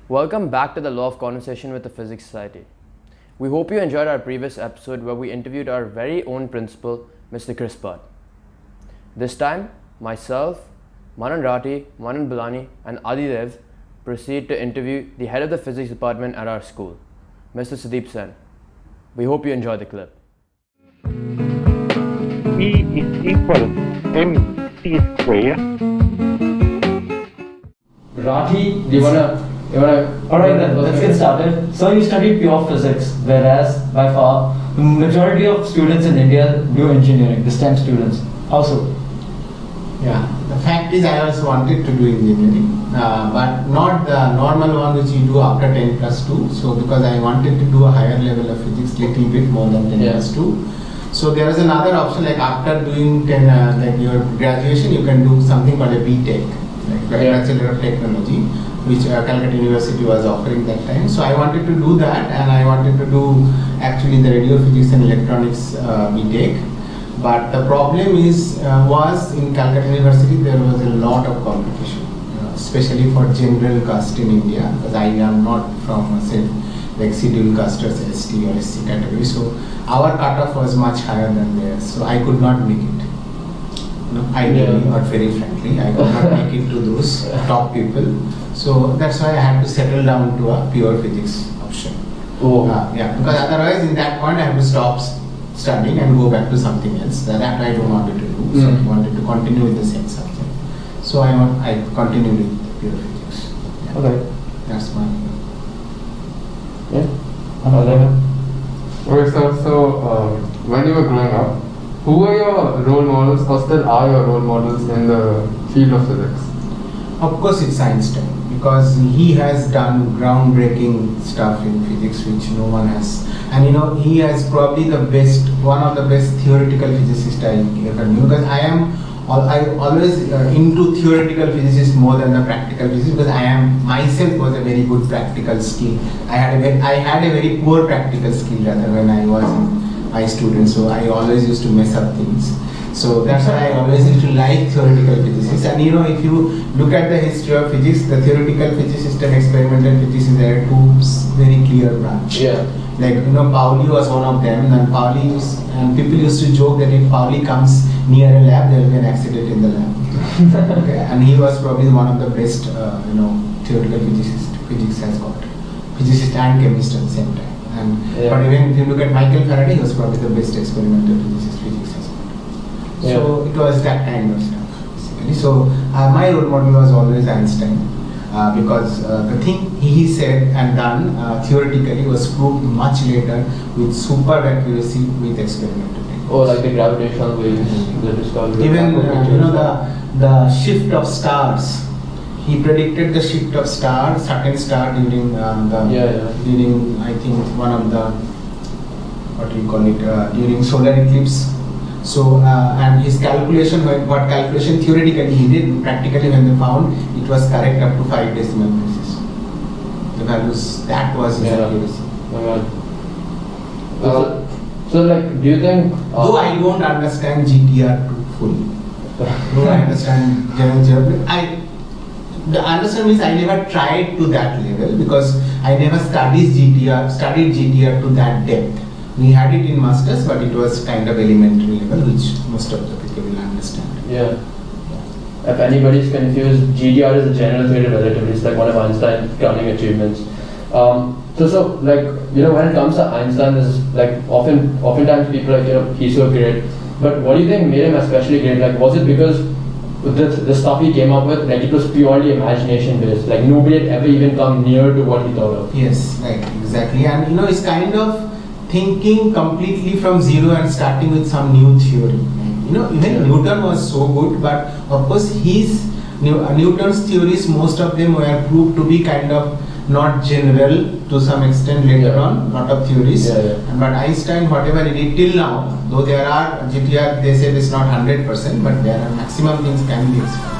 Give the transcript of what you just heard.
Welcome back to the Law of Conversation with the Physics Society. We hope you enjoyed our previous episode where we interviewed our very own principal, Mr. Chris Butt. This time, myself, Manan Rati, Manan Bilani, and Adidev proceed to interview the head of the physics department at our school, Mr. Sudeep Sen. We hope you enjoy the clip. E is equal mc square. Rati, do you wanna? Alright then, let's get started. So you studied pure physics, whereas by far the majority of students in India do engineering, the STEM students. How so? Yeah, the fact is I also wanted to do engineering, but not the normal one which you do after 10 plus 2. So because I wanted to do a higher level of physics, little bit more than 10 plus 2. So there was another option, like after doing 10, like your graduation, you can do something called a BTech, like Bachelor of Technology, which Calcutta University was offering that time. So I wanted to do that, and I wanted to do actually the radio physics and electronics BTech. But the problem was in Calcutta University there was a lot of competition, especially for general caste in India, because I am not from like scheduled caste or ST or SC category. So our cutoff was much higher than theirs. So I could not make it. Ideally, not very frankly, I could not make it to those top people. So that's why I had to settle down to a pure physics option. Because otherwise in that point I have to stop studying and go back to something else. That I don't wanted to do. So I wanted to continue with the same subject. So I continued with pure physics. Yeah. Okay. That's my. Okay, so when you were growing up, who were your role models or still are your role models in the field of physics? Of course it's Einstein, because he has done groundbreaking stuff in physics which no one has. And he has probably one of the best theoretical physicists I ever knew, because I always into theoretical physicists more than the practical physicists, because I myself was a very good practical skill. I had a very poor practical skill rather when I was in my students, so I always used to mess up things. So that's why I always used to like theoretical physicists. And if you look at the history of physics, the theoretical physicist and experimental physicists, there are two very clear branches. Yeah. Like Pauli was one of them, and people used to joke that if Pauli comes near a lab, there will be an accident in the lab. Okay? And he was probably one of the best, theoretical physicists physics has got. Physicist and chemist at the same time. But even if you look at Michael Faraday, he was probably the best experimental physicist physics has got. So it was that kind of stuff, basically. So my role model was always Einstein, because the thing he said and done theoretically was proved much later with superb accuracy with experimental techniques. Oh, like the gravitational waves, the discovery. Even the shift of stars. He predicted the shift of certain star during during I think one of the during solar eclipse. So and his calculation, what calculation theoretically he did, practically when they found it was correct up to 5 decimal places. The values, that was his accuracy. So like, do you think? Though I don't understand GTR to fully. Though I understand general theory, the understand means I never tried to that level, because I never studied GTR to that depth. We had it in masters, but it was kind of elementary level, which most of the people will understand. Yeah. If anybody's confused, GTR is the general theory of relativity. It's like one of Einstein's crowning achievements. So like, when it comes to Einstein, there's like oftentimes people are like, he's so great. But what do you think made him especially great? Like, was it because the stuff he came up with, like it was purely imagination based? Like nobody had ever even come near to what he thought of. Yes, like exactly. And it's kind of thinking completely from zero and starting with some new theory. Even Newton was so good, but of course Newton's theories, most of them were proved to be kind of not general to some extent later on, lot of theories. But Einstein, whatever he did till now, though there are GTR, they say it's not 100%, but there are maximum things can be explained.